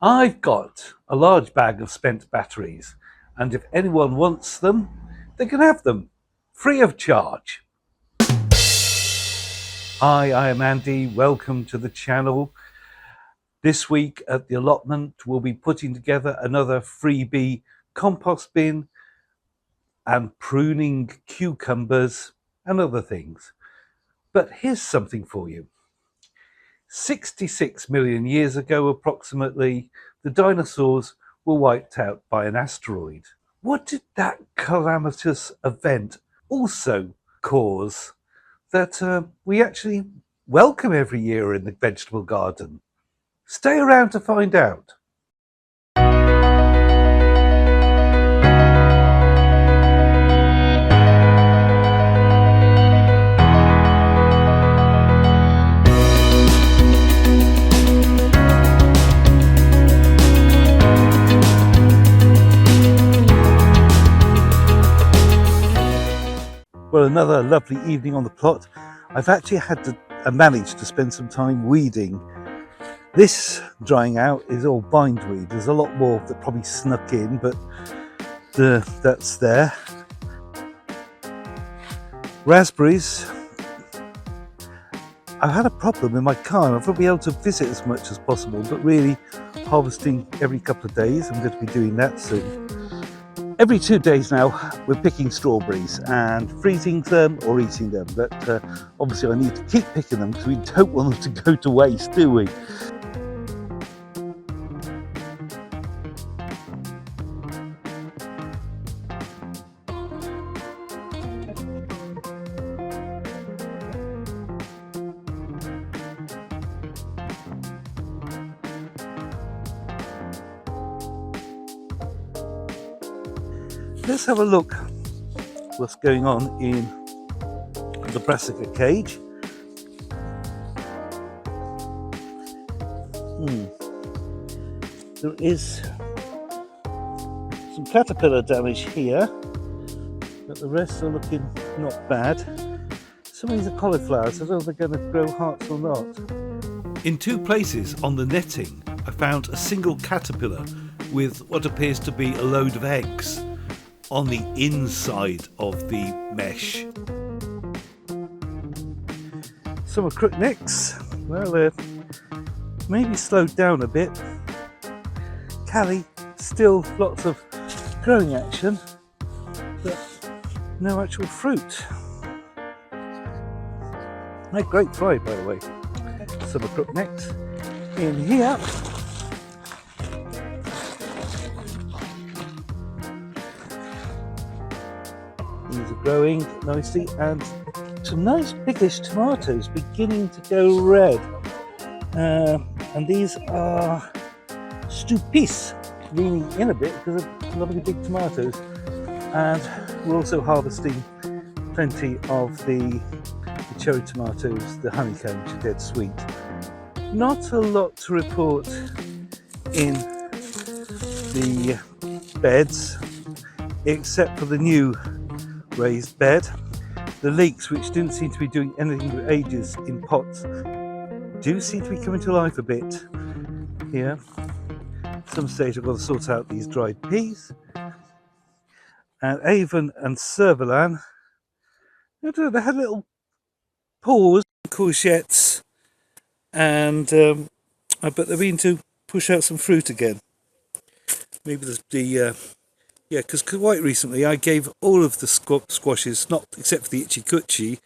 I've got a large bag of spent batteries, and if anyone wants them, they can have them, free of charge. Hi, I am Andy. Welcome to the channel. This week at the allotment, we'll be putting together another freebie compost bin and pruning cucumbers and other things. But here's something for you. 66 million years ago, approximately, the dinosaurs were wiped out by an asteroid. What did that calamitous event also cause that we actually welcome every year in the vegetable garden? Stay around to find out. Well, another lovely evening on the plot. I've actually had to manage to spend some time weeding. This drying out is all bindweed. There's a lot more that probably snuck in, but that's there. Raspberries. I've had a problem in my car. I've not been able to visit as much as possible, but really harvesting every couple of days. I'm going to be doing that soon. Every 2 days now, we're picking strawberries and freezing them or eating them. But obviously I need to keep picking them because we don't want them to go to waste, do we? Let's have a look what's going on in the brassica cage. There is some caterpillar damage here, but the rest are looking not bad. Some of these are cauliflowers. I don't know if they're going to grow hearts or not. In two places on the netting, I found a single caterpillar with what appears to be a load of eggs on the inside of the mesh. Some are crooknecks. Well, they're maybe slowed down a bit. Callie, still lots of growing action, but no actual fruit. They're great fry, by the way. Some are crooknecks. In here, these are growing nicely, and some nice biggish tomatoes beginning to go red. And these are stupis, leaning in a bit because of lovely big tomatoes. And we're also harvesting plenty of the cherry tomatoes, the honeycomb, which are dead sweet. Not a lot to report in the beds, except for the new raised bed. The leeks, which didn't seem to be doing anything for ages in pots, do seem to be coming to life a bit here. At some stage I've got to sort out these dried peas. And Avon and Cervelan, I don't know, they had a little pause, courgettes, and I bet they're beginning to push out some fruit again. Maybe yeah, because quite recently I gave all of the squashes, not except for the itchy coochie,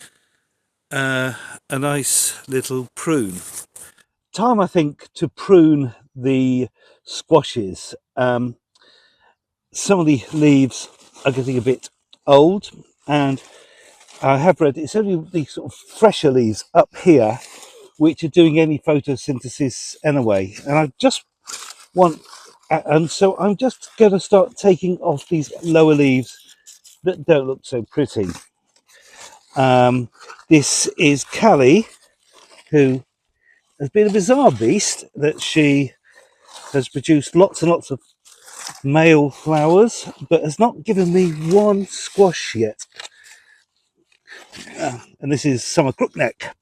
a nice little prune. Time, I think, to prune the squashes. Some of the leaves are getting a bit old, and I have read it's only the sort of fresher leaves up here which are doing any photosynthesis anyway. And I just want, and so I'm just going to start taking off these lower leaves that don't look so pretty. This is Callie, who has been a bizarre beast, that she has produced lots and lots of male flowers, but has not given me one squash yet. And this is summer crookneck,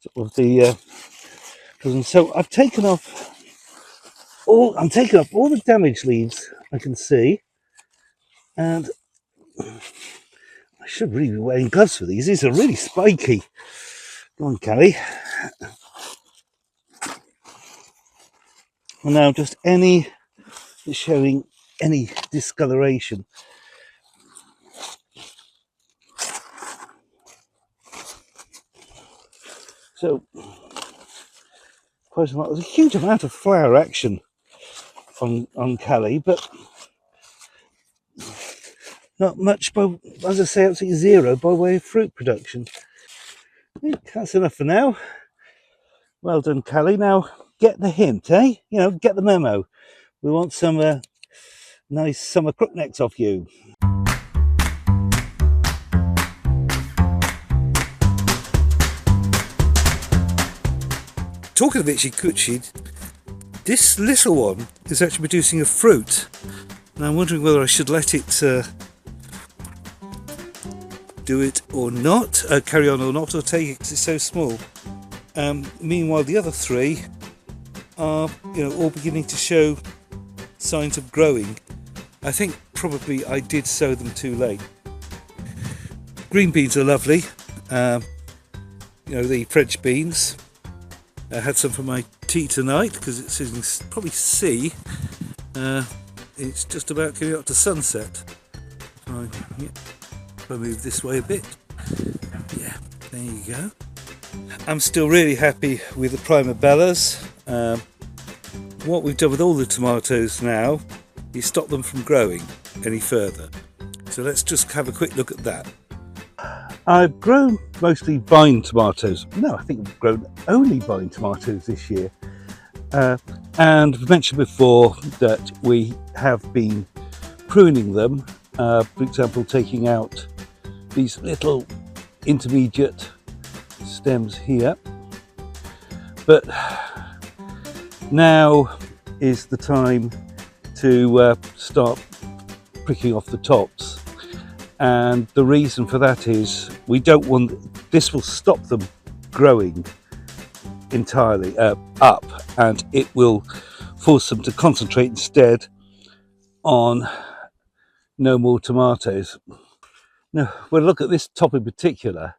sort of the cousin. So I've taken off I'm taking off all the damaged leaves I can see, and I should really be wearing gloves for these. These are really spiky. Go on, Callie. And now just showing any discoloration. So quite a lot. There's a huge amount of flower action on Callie, but not much by, as I say, absolutely zero by way of fruit production. I think that's enough for now. Well done, Callie. Now get the hint, eh? You know, get the memo. We want some nice summer crooknecks off you. Talking of itchy coochie, this little one is actually producing a fruit. And I'm wondering whether I should let it do it or not, carry on or not, or take it because it's so small. Meanwhile, the other three are, all beginning to show signs of growing. I think probably I did sow them too late. Green beans are lovely. The French beans. I had some for my tea tonight because it's in probably C. It's just about coming up to sunset. If I move this way a bit. Yeah, there you go. I'm still really happy with the Primabellas. What we've done with all the tomatoes now is stop them from growing any further. So let's just have a quick look at that. I've grown mostly vine tomatoes. No, I think I've grown only vine tomatoes this year. And I've mentioned before that we have been pruning them. For example, taking out these little intermediate stems here. But now is the time to start pricking off the tops. And the reason for that is we don't want, this will stop them growing entirely up, and it will force them to concentrate instead on no more tomatoes. Now, when I look at this top in particular,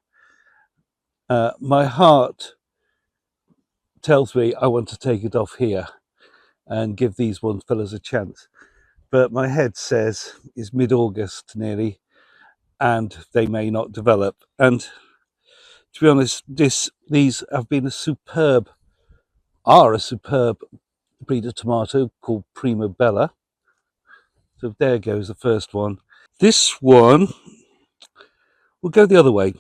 my heart tells me I want to take it off here and give these one fellas a chance. But my head says it's mid-August nearly, and they may not develop. And to be honest, these have been a superb breed of tomato called Primabella. So there goes the first one. This one will go the other way.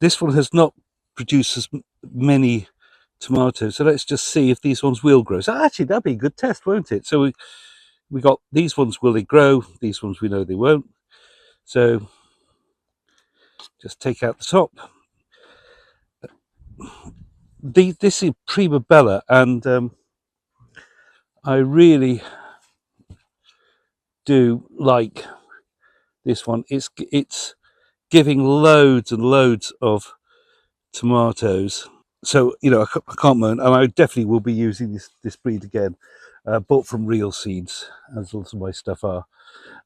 This one has not produced as many tomatoes, so let's just see if these ones will grow. So actually, that'd be a good test, won't it? So we got these ones, will they grow? These ones we know they won't. So just take out the top. This is Primabella, and I really do like this one. It's giving loads and loads of tomatoes. So I can't moan, and I definitely will be using this breed again. Bought from Real Seeds, as lots of my stuff are.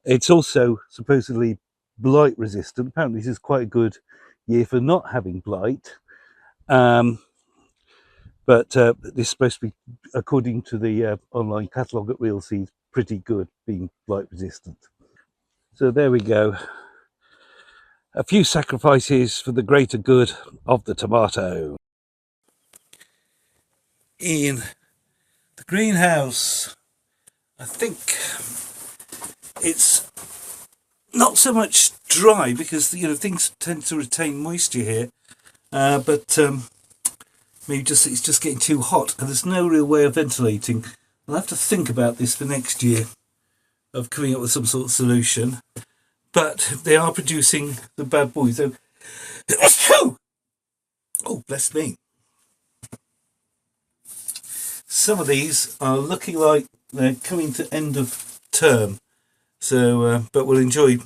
It's also supposedly blight resistant. Apparently this is quite a good year for not having blight. But this is supposed to be, according to the online catalogue at Real Seeds, pretty good, being blight resistant. So there we go. A few sacrifices for the greater good of the tomato. In the greenhouse, I think it's not so much dry because things tend to retain moisture here, but maybe it's just getting too hot and there's no real way of ventilating. I'll have to think about this for next year, of coming up with some sort of solution. But they are producing the bad boys. So, oh, bless me. Some of these are looking like they're coming to end of term. So, but we'll enjoy.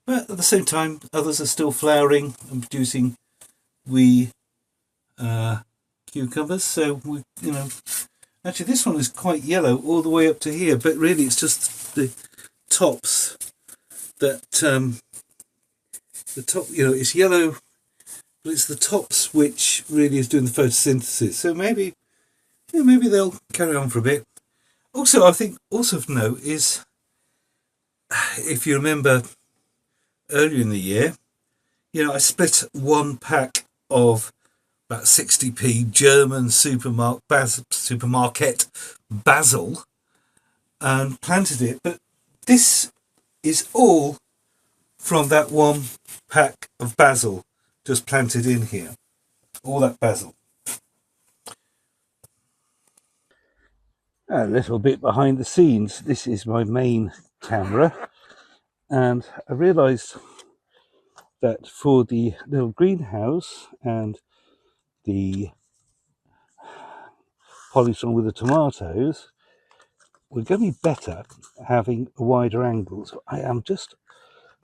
But at the same time, others are still flowering and producing wee cucumbers. So we, Actually, this one is quite yellow all the way up to here, but really it's just the tops that the top, you know, it's yellow, but it's the tops which really is doing the photosynthesis. So maybe, yeah, maybe they'll carry on for a bit. Also, I think also of note is, if you remember earlier in the year, you know, I split one pack of about 60p German supermarket basil and planted it, but this is all from that one pack of basil just planted in here, all that basil. A little bit behind the scenes, this is my main camera, and I realised that for the little greenhouse and the polygon with the tomatoes, we're going to be better having a wider angle. So I am just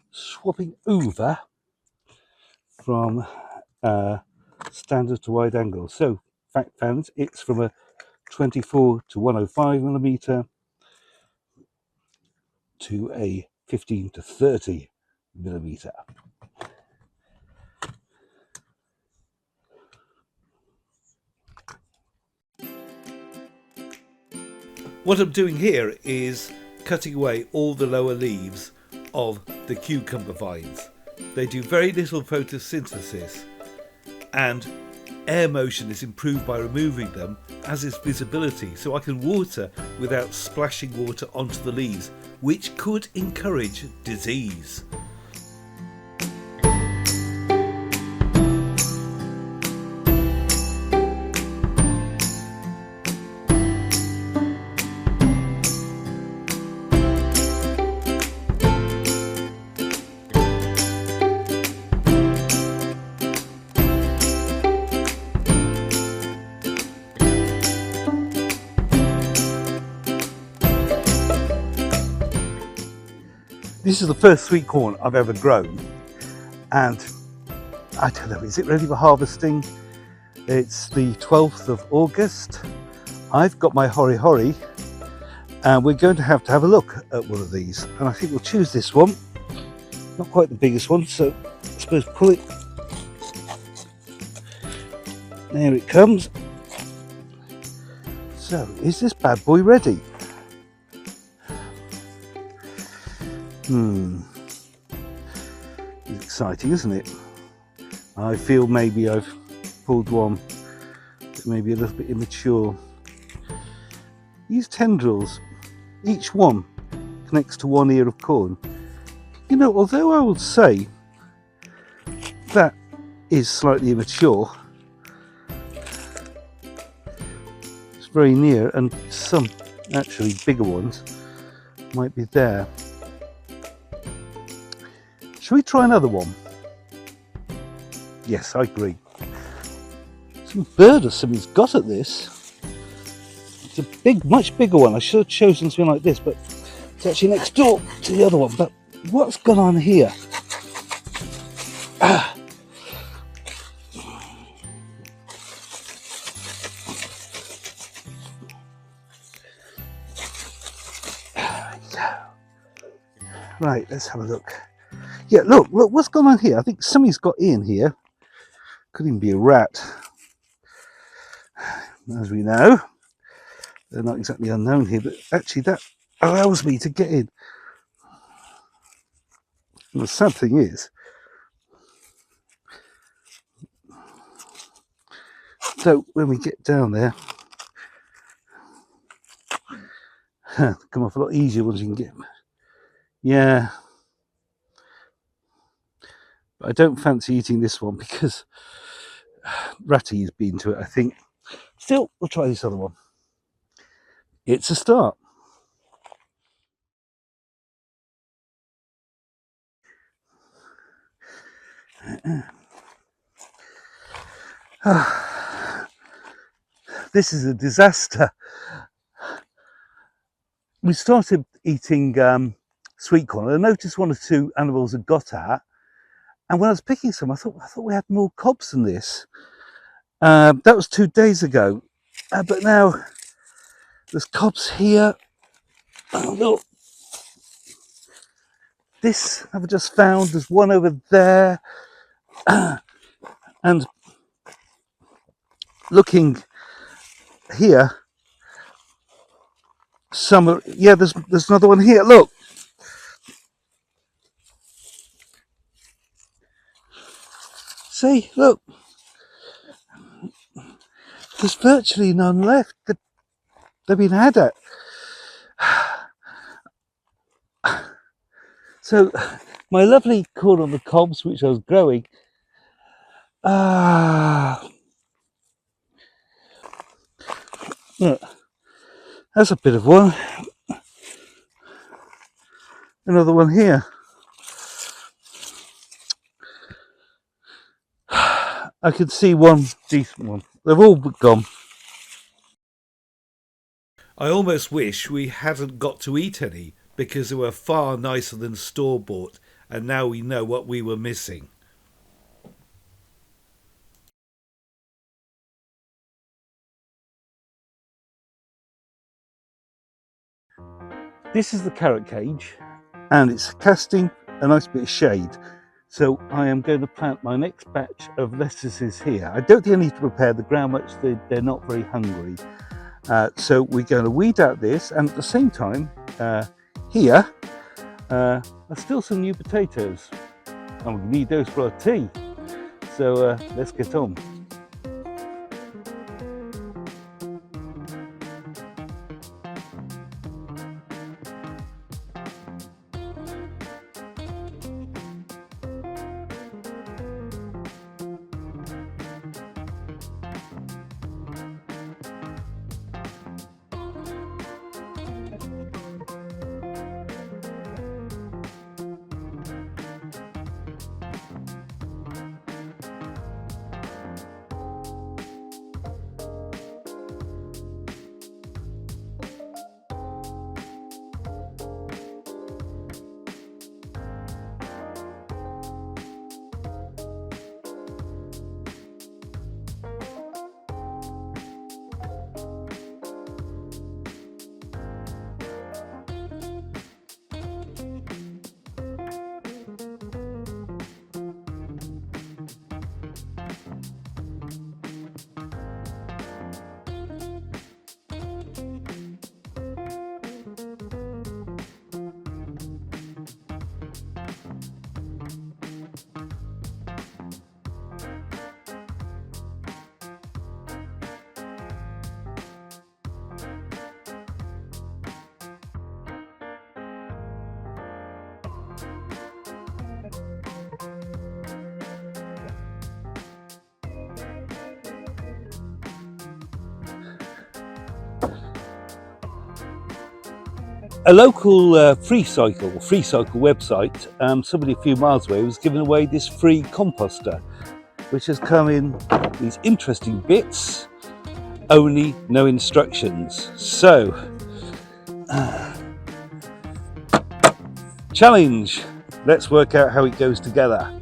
swapping over from standard to wide angle. So fact fans, it's from a 24 to 105 millimeter to a 15 to 30 millimeter. What I'm doing here is cutting away all the lower leaves of the cucumber vines. They do very little photosynthesis, and air motion is improved by removing them, as is visibility, so I can water without splashing water onto the leaves, which could encourage disease. This is the first sweet corn I've ever grown, and I don't know, is it ready for harvesting? It's the 12th of August. I've got my hori, and we're going to have a look at one of these, and I think we'll choose this one. Not quite the biggest one, so I suppose pull it. There it comes. So, is this bad boy ready? It's exciting, isn't it? I feel maybe I've pulled one that may be a little bit immature. These tendrils, each one connects to one ear of corn. You know, although I would say that is slightly immature, it's very near, and some actually bigger ones might be there. Shall we try another one? Yes, I agree. Some bird or something's got at this. It's a big, much bigger one. I should have chosen something like this, but it's actually next door to the other one. But what's gone on here? Right, let's have a look. Yeah, look, what's going on here? I think somebody's got in here. Could even be a rat. As we know, they're not exactly unknown here, but actually that allows me to get in. And the sad thing is, so when we get down there, come off a lot easier once you can get. Yeah. But I don't fancy eating this one because Ratty has been to it, I think. Still, we'll try this other one. It's a start. This is a disaster. We started eating sweet corn. I noticed one or two animals had got at, and when I was picking some, I thought we had more cobs than this. That was 2 days ago, but now There's cobs here. Oh, look. This I've just found. There's one over there. And looking here, yeah, there's another one here. Look. See, look. There's virtually none left. They've been had at. So my lovely corn on the cobs, which I was growing, look, that's a bit of one. Another one here. I could see one decent one. They've all gone. I almost wish we hadn't got to eat any, because they were far nicer than store-bought, and now we know what we were missing. This is the carrot cage, and it's casting a nice bit of shade. So I am going to plant my next batch of lettuces here. I don't think I need to prepare the ground much, they're not very hungry. So we're going to weed out this, and at the same time, here are still some new potatoes. And we need those for our tea. So let's get on. A local freecycle website, somebody a few miles away was giving away this free composter, which has come in these interesting bits, only no instructions. So, challenge, let's work out how it goes together.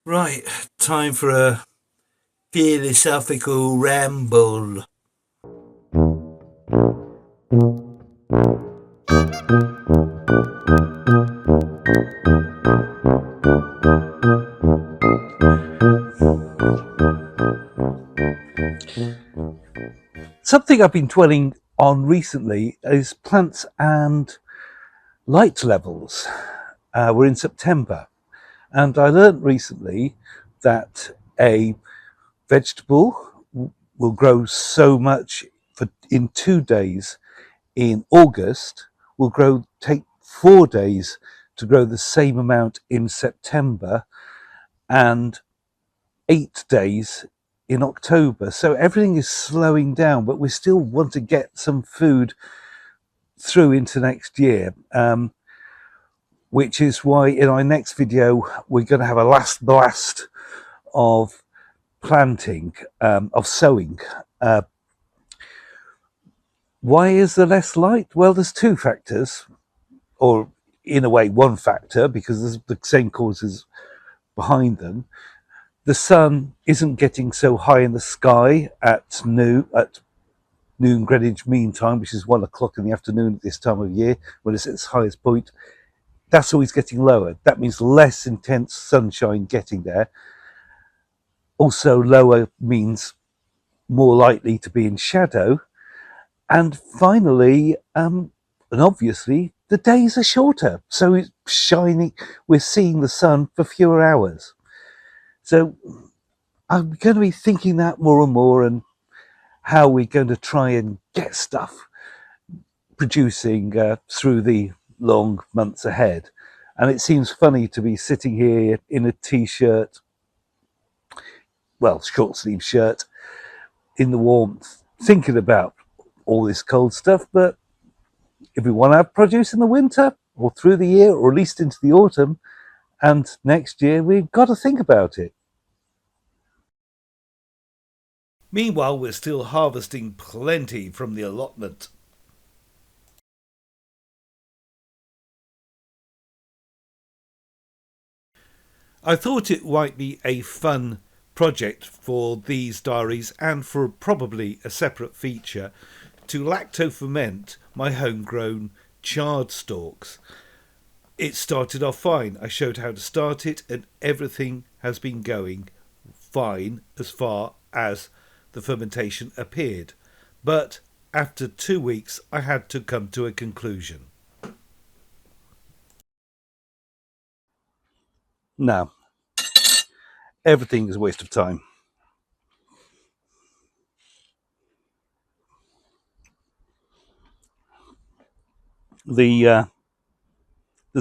Right, time for a philosophical ramble. Something I've been dwelling on recently is plants and light levels. We're in September. And I learned recently that a vegetable will grow so much in 2 days in August, will take 4 days to grow the same amount in September, and 8 days in October, so everything is slowing down, but we still want to get some food through into next year, which is why in our next video we're going to have a last blast of planting, of sowing. Why is there less light? Well, there's two factors, or in a way one factor, because there's the same causes behind them. The sun isn't getting so high in the sky at noon Greenwich Mean Time, which is 1 o'clock in the afternoon at this time of year, when it's at its highest point. That's always getting lower. That means less intense sunshine getting there. Also, lower means more likely to be in shadow. And finally, and obviously, the days are shorter. So it's shining, we're seeing the sun for fewer hours. So I'm going to be thinking that more and more, and how we're going to try and get stuff producing through the long months ahead. And it seems funny to be sitting here in a t-shirt, well, short sleeve shirt, in the warmth, thinking about all this cold stuff. But if we want to have produce in the winter or through the year, or at least into the autumn and next year, we've got to think about it. Meanwhile, we're still harvesting plenty from the allotment. I thought it might be a fun project for these diaries, and for probably a separate feature, to lacto-ferment my homegrown chard stalks. It started off fine. I showed how to start it, and everything has been going fine as far as the fermentation appeared. But after 2 weeks, I had to come to a conclusion. No, everything is a waste of time. There's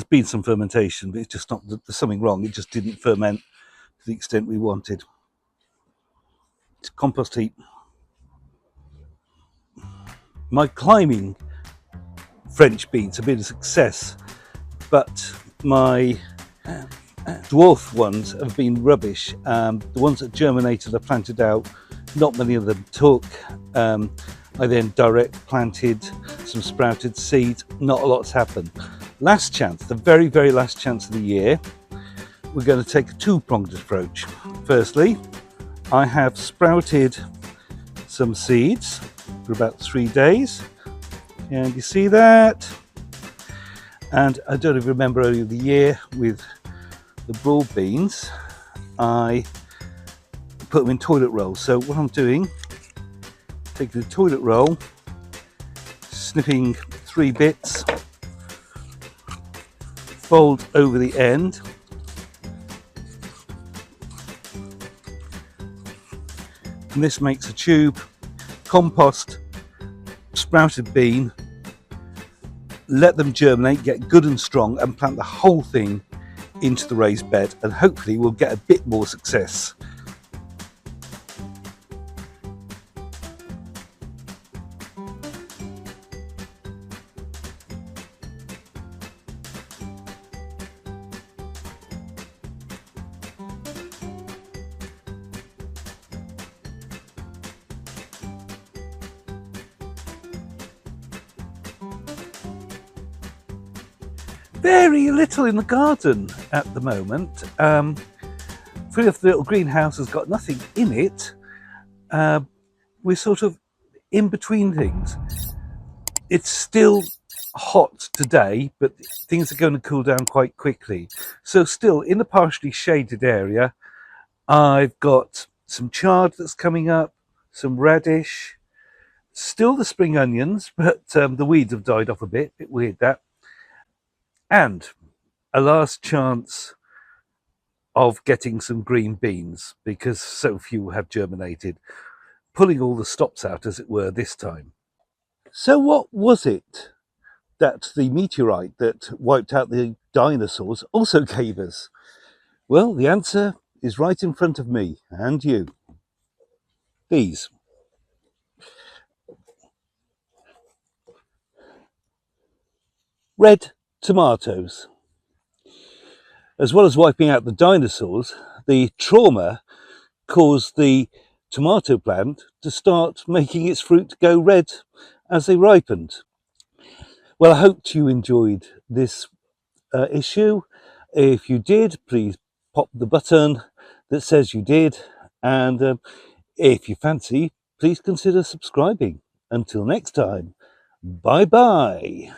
been some fermentation, but it's just not, there's something wrong. It just didn't ferment to the extent we wanted. It's compost heap. My climbing French beans have been a success, but my dwarf ones have been rubbish. The ones that germinated, I planted out. Not many of them took. I then direct planted some sprouted seeds. Not a lot's happened. Last chance, the very, very last chance of the year, we're going to take a two-pronged approach. Firstly, I have sprouted some seeds for about 3 days, and you see that. And I don't even remember earlier in the year with the broad beans, I put them in toilet rolls. So what I'm doing, taking the toilet roll, snipping 3 bits, fold over the end, and this makes a tube. Compost sprouted bean, let them germinate, get good and strong, and plant the whole thing into the raised bed, and hopefully we'll get a bit more success. Very little in the garden at the moment. The little greenhouse has got nothing in it. We're sort of in between things. It's still hot today, but things are going to cool down quite quickly. So still in the partially shaded area, I've got some chard that's coming up, some radish, still the spring onions, but the weeds have died off a bit. Bit weird that. And a last chance of getting some green beans, because so few have germinated, pulling all the stops out, as it were, this time. So what was it that the meteorite that wiped out the dinosaurs also gave us? Well, the answer is right in front of me and you. these. Red tomatoes. As well as wiping out the dinosaurs, the trauma caused the tomato plant to start making its fruit go red as they ripened. Well, I hope you enjoyed this issue. If you did, please pop the button that says you did, and if you fancy, please consider subscribing. Until next time, bye bye.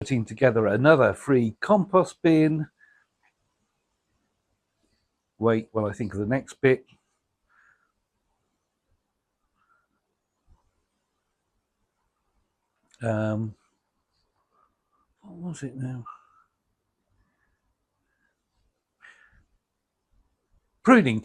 Putting together another free compost bin. Wait while I think of the next bit. What was it now? Pruning